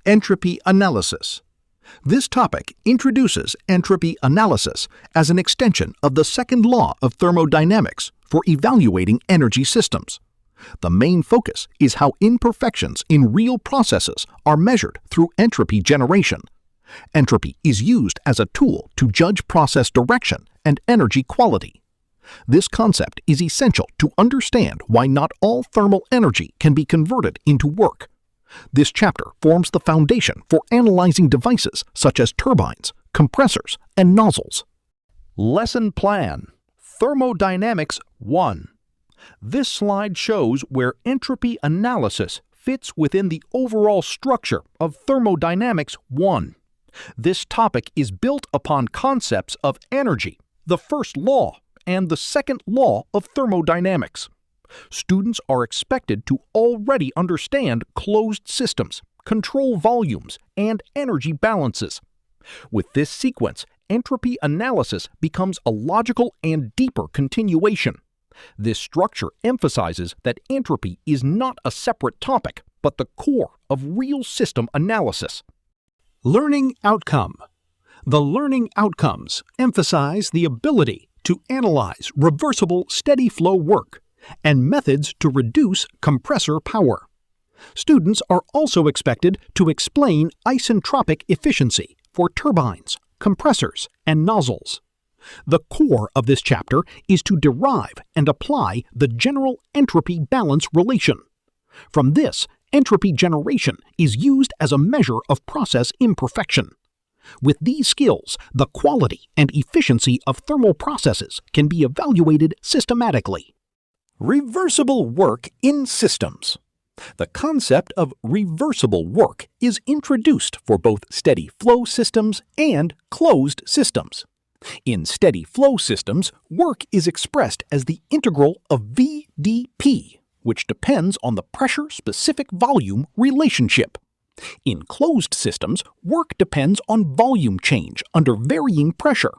Entropy analysis. This topic introduces entropy analysis as an extension of the Second Law of Thermodynamics for evaluating energy systems. The main focus is how imperfections in real processes are measured through entropy generation. Entropy is used as a tool to judge process direction and energy quality. This concept is essential to understand why not all thermal energy can be converted into work. This chapter forms the foundation for analyzing devices such as turbines, compressors, and nozzles. Lesson Plan Thermodynamics 1. This slide shows where entropy analysis fits within the overall structure of Thermodynamics 1. This topic is built upon concepts of energy, the first law, and the second law of thermodynamics. Students are expected to already understand closed systems, control volumes, and energy balances. With this sequence, entropy analysis becomes a logical and deeper continuation. This structure emphasizes that entropy is not a separate topic, but the core of real system analysis. Learning outcome. The learning outcomes emphasize the ability to analyze reversible steady flow work and methods to reduce compressor power. Students are also expected to explain isentropic efficiency for turbines, compressors, and nozzles. The core of this chapter is to derive and apply the general entropy balance relation. From this, entropy generation is used as a measure of process imperfection. With these skills, the quality and efficiency of thermal processes can be evaluated systematically. Reversible work in systems. The concept of reversible work is introduced for both steady flow systems and closed systems. In steady flow systems, work is expressed as the integral of VdP, which depends on the pressure-specific volume relationship. In closed systems, work depends on volume change under varying pressure.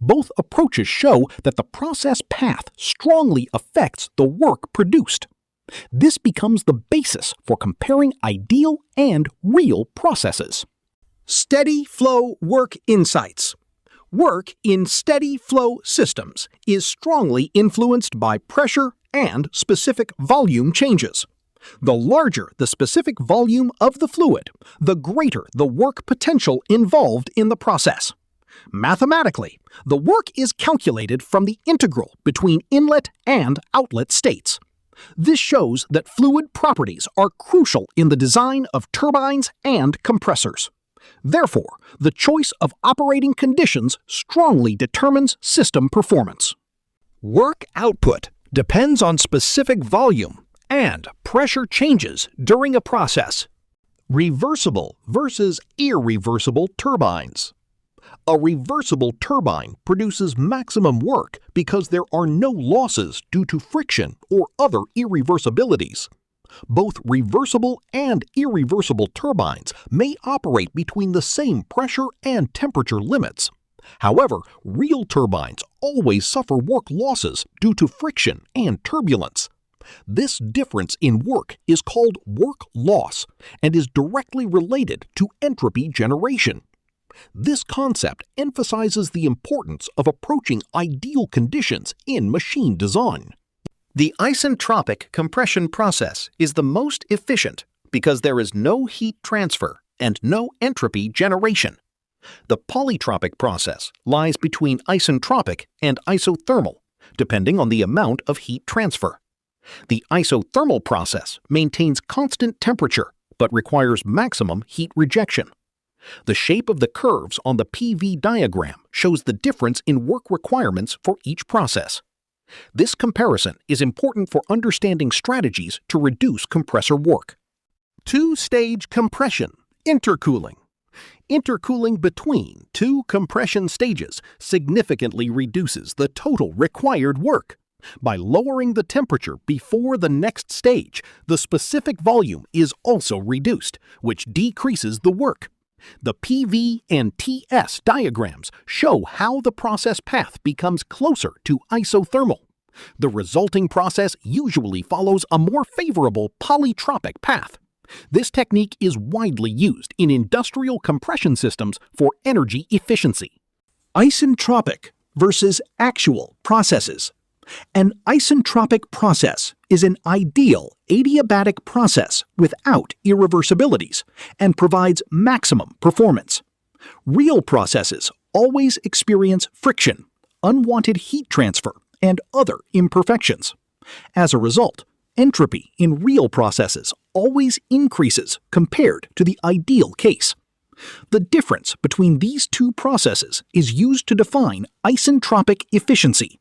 Both approaches show that the process path strongly affects the work produced. This becomes the basis for comparing ideal and real processes. Steady flow work insights. Work in steady flow systems is strongly influenced by pressure and specific volume changes. The larger the specific volume of the fluid, the greater the work potential involved in the process. Mathematically, the work is calculated from the integral between inlet and outlet states. This shows that fluid properties are crucial in the design of turbines and compressors. Therefore, the choice of operating conditions strongly determines system performance. Work output depends on specific volume and pressure changes during a process. Reversible versus irreversible turbines. A reversible turbine produces maximum work because there are no losses due to friction or other irreversibilities. Both reversible and irreversible turbines may operate between the same pressure and temperature limits. However, real turbines always suffer work losses due to friction and turbulence. This difference in work is called work loss and is directly related to entropy generation. This concept emphasizes the importance of approaching ideal conditions in machine design. The isentropic compression process is the most efficient because there is no heat transfer and no entropy generation. The polytropic process lies between isentropic and isothermal, depending on the amount of heat transfer. The isothermal process maintains constant temperature but requires maximum heat rejection. The shape of the curves on the PV diagram shows the difference in work requirements for each process. This comparison is important for understanding strategies to reduce compressor work. Two-stage compression, intercooling. Intercooling between two compression stages significantly reduces the total required work. By lowering the temperature before the next stage, the specific volume is also reduced, which decreases the work. The PV and TS diagrams show how the process path becomes closer to isothermal. The resulting process usually follows a more favorable polytropic path. This technique is widely used in industrial compression systems for energy efficiency. Isentropic versus actual processes. An isentropic process is an ideal adiabatic process without irreversibilities and provides maximum performance. Real processes always experience friction, unwanted heat transfer, and other imperfections. As a result, entropy in real processes always increases compared to the ideal case. The difference between these two processes is used to define isentropic efficiency.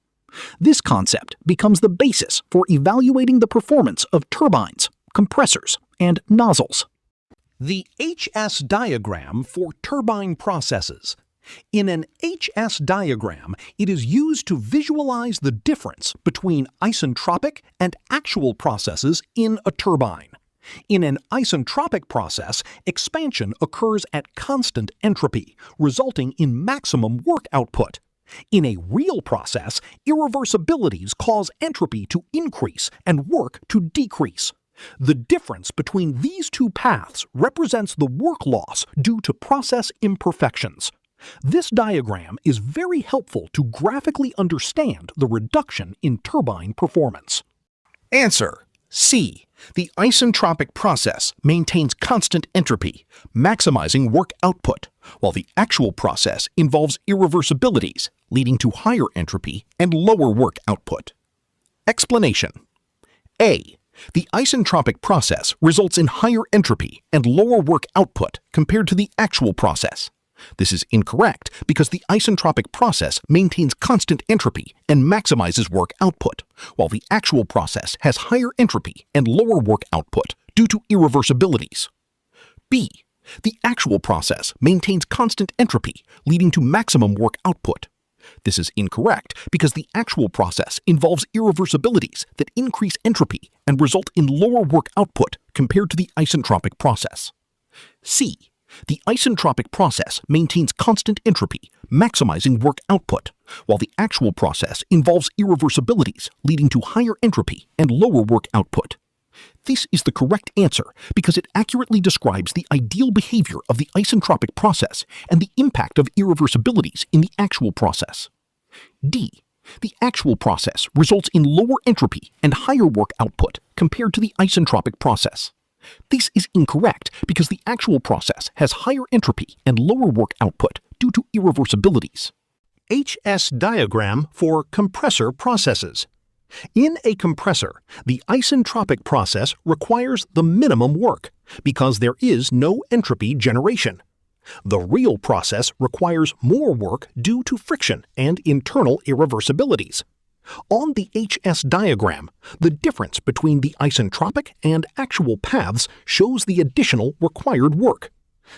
This concept becomes the basis for evaluating the performance of turbines, compressors, and nozzles. The HS diagram for turbine processes. In an HS diagram, it is used to visualize the difference between isentropic and actual processes in a turbine. In an isentropic process, expansion occurs at constant entropy, resulting in maximum work output. In a real process, irreversibilities cause entropy to increase and work to decrease. The difference between these two paths represents the work loss due to process imperfections. This diagram is very helpful to graphically understand the reduction in turbine performance. Answer: C. The isentropic process maintains constant entropy, maximizing work output, while the actual process involves irreversibilities, leading to higher entropy and lower work output. Explanation: A. The isentropic process results in higher entropy and lower work output compared to the actual process. This is incorrect because the isentropic process maintains constant entropy and maximizes work output, while the actual process has higher entropy and lower work output due to irreversibilities. B. The actual process maintains constant entropy, leading to maximum work output. This is incorrect because the actual process involves irreversibilities that increase entropy and result in lower work output compared to the isentropic process. C. The isentropic process maintains constant entropy, maximizing work output, while the actual process involves irreversibilities, leading to higher entropy and lower work output. This is the correct answer because it accurately describes the ideal behavior of the isentropic process and the impact of irreversibilities in the actual process. D. The actual process results in lower entropy and higher work output compared to the isentropic process. This is incorrect because the actual process has higher entropy and lower work output due to irreversibilities. HS diagram for compressor processes. In a compressor, the isentropic process requires the minimum work because there is no entropy generation. The real process requires more work due to friction and internal irreversibilities. On the HS diagram, the difference between the isentropic and actual paths shows the additional required work.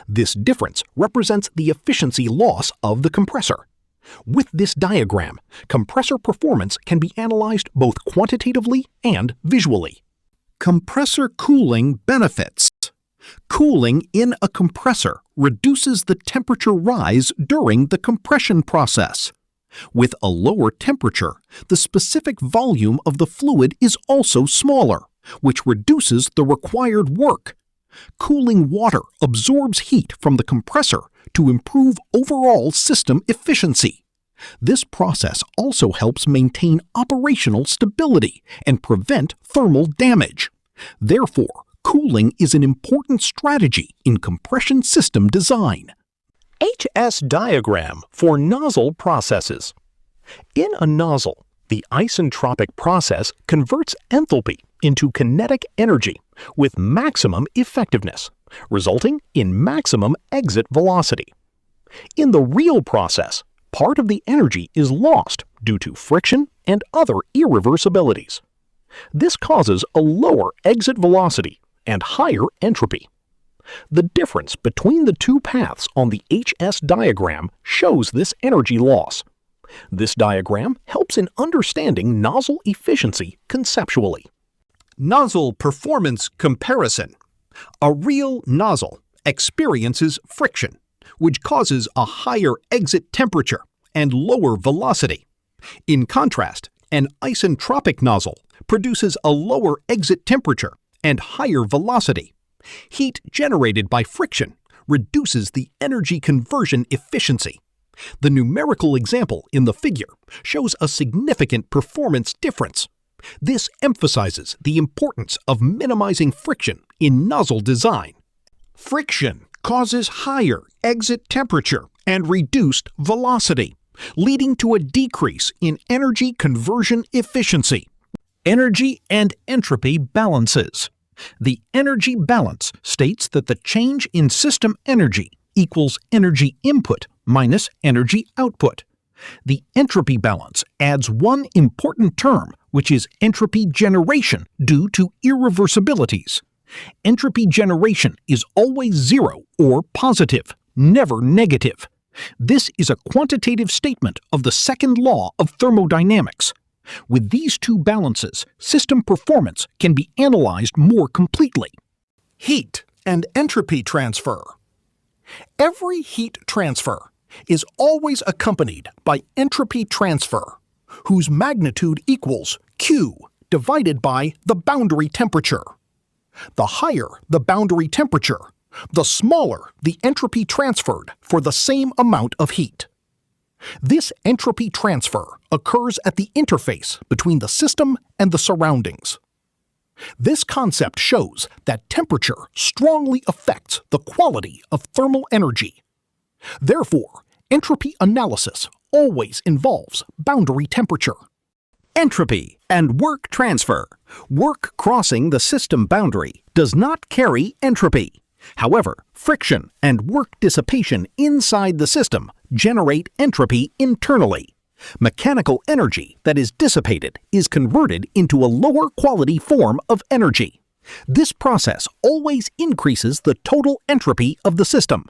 This difference represents the efficiency loss of the compressor. With this diagram, compressor performance can be analyzed both quantitatively and visually. Compressor cooling benefits. Cooling in a compressor reduces the temperature rise during the compression process. With a lower temperature, the specific volume of the fluid is also smaller, which reduces the required work. Cooling water absorbs heat from the compressor to improve overall system efficiency. This process also helps maintain operational stability and prevent thermal damage. Therefore, cooling is an important strategy in compression system design. HS diagram for nozzle processes. In a nozzle, the isentropic process converts enthalpy into kinetic energy with maximum effectiveness, resulting in maximum exit velocity. In the real process, part of the energy is lost due to friction and other irreversibilities. This causes a lower exit velocity and higher entropy. The difference between the two paths on the HS diagram shows this energy loss. This diagram helps in understanding nozzle efficiency conceptually. Nozzle performance comparison. A real nozzle experiences friction, which causes a higher exit temperature and lower velocity. In contrast, an isentropic nozzle produces a lower exit temperature and higher velocity. Heat generated by friction reduces the energy conversion efficiency. The numerical example in the figure shows a significant performance difference. This emphasizes the importance of minimizing friction in nozzle design. Friction causes higher exit temperature and reduced velocity, leading to a decrease in energy conversion efficiency. Energy and entropy balances. The energy balance states that the change in system energy equals energy input minus energy output. The entropy balance adds one important term, which is entropy generation due to irreversibilities. Entropy generation is always zero or positive, never negative. This is a quantitative statement of the second law of thermodynamics. With these two balances, system performance can be analyzed more completely. Heat and entropy transfer. Every heat transfer is always accompanied by entropy transfer, whose magnitude equals Q divided by the boundary temperature. The higher the boundary temperature, the smaller the entropy transferred for the same amount of heat. This entropy transfer occurs at the interface between the system and the surroundings. This concept shows that temperature strongly affects the quality of thermal energy. Therefore, entropy analysis always involves boundary temperature. Entropy and work transfer. Work crossing the system boundary does not carry entropy. However, friction and work dissipation inside the system generate entropy internally. Mechanical energy that is dissipated is converted into a lower quality form of energy. This process always increases the total entropy of the system.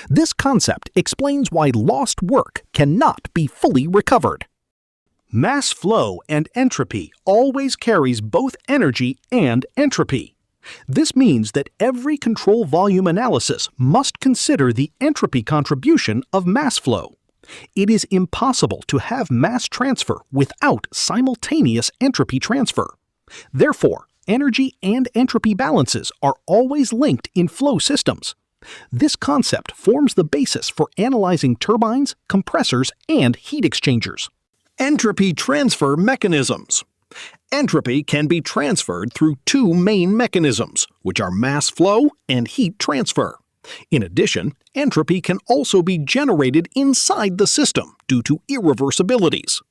This concept explains why lost work cannot be fully recovered. Mass flow and entropy always carries both energy and entropy. This means that every control volume analysis must consider the entropy contribution of mass flow. It is impossible to have mass transfer without simultaneous entropy transfer. Therefore, energy and entropy balances are always linked in flow systems. This concept forms the basis for analyzing turbines, compressors, and heat exchangers. Entropy transfer mechanisms. Entropy can be transferred through two main mechanisms, which are mass flow and heat transfer. In addition, entropy can also be generated inside the system due to irreversibilities.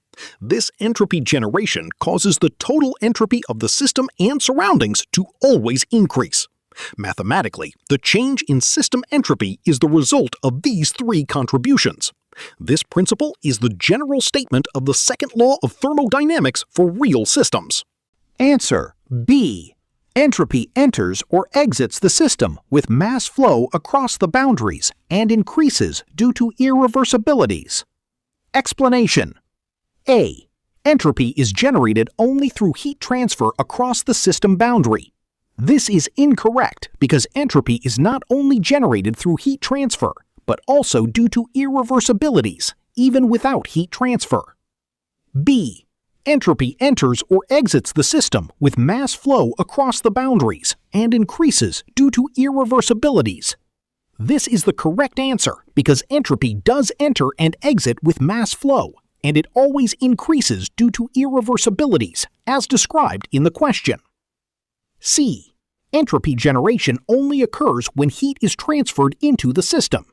This entropy generation causes the total entropy of the system and surroundings to always increase. Mathematically, the change in system entropy is the result of these three contributions. This principle is the general statement of the second law of thermodynamics for real systems. Answer B. Entropy enters or exits the system with mass flow across the boundaries and increases due to irreversibilities. Explanation. A. Entropy is generated only through heat transfer across the system boundary. This is incorrect because entropy is not only generated through heat transfer, but also due to irreversibilities, even without heat transfer. B. Entropy enters or exits the system with mass flow across the boundaries and increases due to irreversibilities. This is the correct answer because entropy does enter and exit with mass flow, and it always increases due to irreversibilities, as described in the question. C. Entropy generation only occurs when heat is transferred into the system.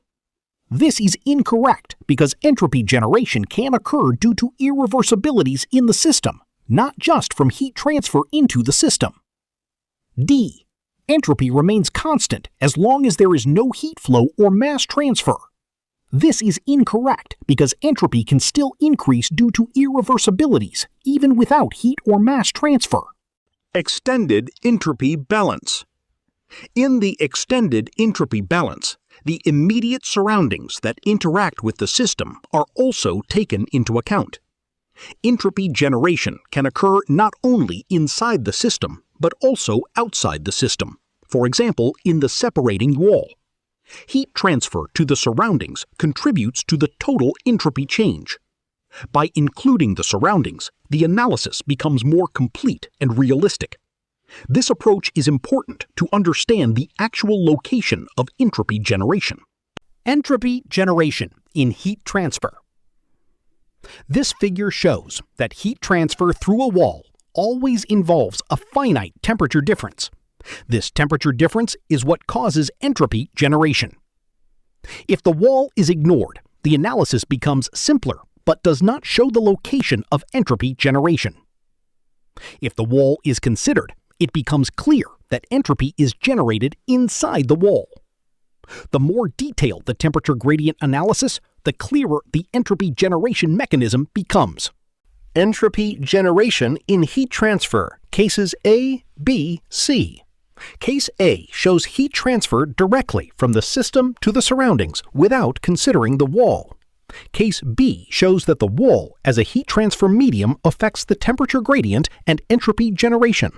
This is incorrect because entropy generation can occur due to irreversibilities in the system, not just from heat transfer into the system. D. Entropy remains constant as long as there is no heat flow or mass transfer. This is incorrect because entropy can still increase due to irreversibilities, even without heat or mass transfer. Extended entropy balance. In the extended entropy balance, the immediate surroundings that interact with the system are also taken into account. Entropy generation can occur not only inside the system, but also outside the system, for example, in the separating wall. Heat transfer to the surroundings contributes to the total entropy change. By including the surroundings, the analysis becomes more complete and realistic. This approach is important to understand the actual location of entropy generation. Entropy generation in heat transfer. This figure shows that heat transfer through a wall always involves a finite temperature difference. This temperature difference is what causes entropy generation. If the wall is ignored, the analysis becomes simpler but does not show the location of entropy generation. If the wall is considered, it becomes clear that entropy is generated inside the wall. The more detailed the temperature gradient analysis, the clearer the entropy generation mechanism becomes. Entropy generation in heat transfer, cases A, B, C. Case A shows heat transfer directly from the system to the surroundings without considering the wall. Case B shows that the wall as a heat transfer medium affects the temperature gradient and entropy generation.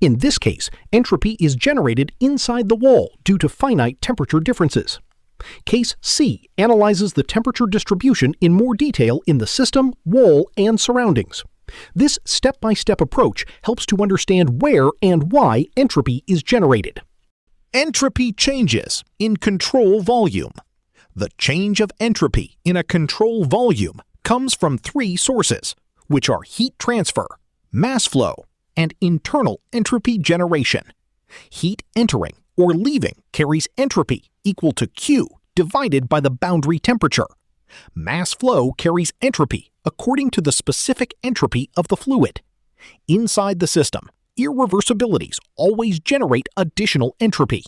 In this case, entropy is generated inside the wall due to finite temperature differences. Case C analyzes the temperature distribution in more detail in the system, wall, and surroundings. This step-by-step approach helps to understand where and why entropy is generated. Entropy changes in control volume. The change of entropy in a control volume comes from three sources, which are heat transfer, mass flow, and internal entropy generation. Heat entering or leaving carries entropy equal to Q divided by the boundary temperature. Mass flow carries entropy according to the specific entropy of the fluid. Inside the system, irreversibilities always generate additional entropy.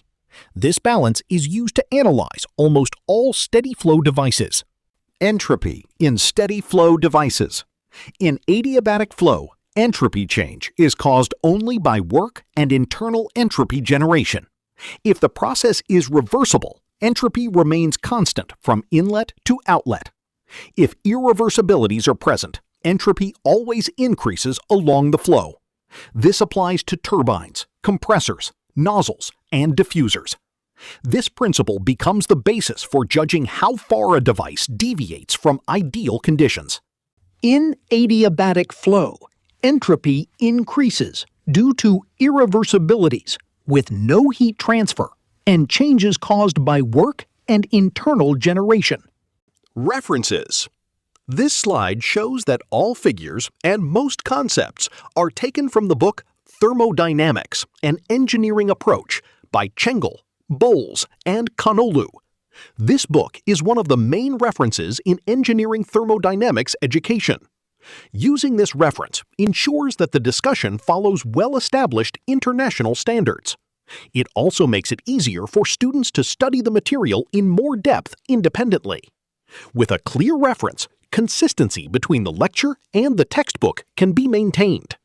This balance is used to analyze almost all steady flow devices. Entropy in steady flow devices. In adiabatic flow, entropy change is caused only by work and internal entropy generation. If the process is reversible, entropy remains constant from inlet to outlet. If irreversibilities are present, entropy always increases along the flow. This applies to turbines, compressors, nozzles, and diffusers. This principle becomes the basis for judging how far a device deviates from ideal conditions. In adiabatic flow, entropy increases due to irreversibilities with no heat transfer and changes caused by work and internal generation. References. This slide shows that all figures and most concepts are taken from the book Thermodynamics, an Engineering Approach by Chengel, Bowles, and Kanolu. This book is one of the main references in engineering thermodynamics education. Using this reference ensures that the discussion follows well-established international standards. It also makes it easier for students to study the material in more depth independently. With a clear reference, consistency between the lecture and the textbook can be maintained.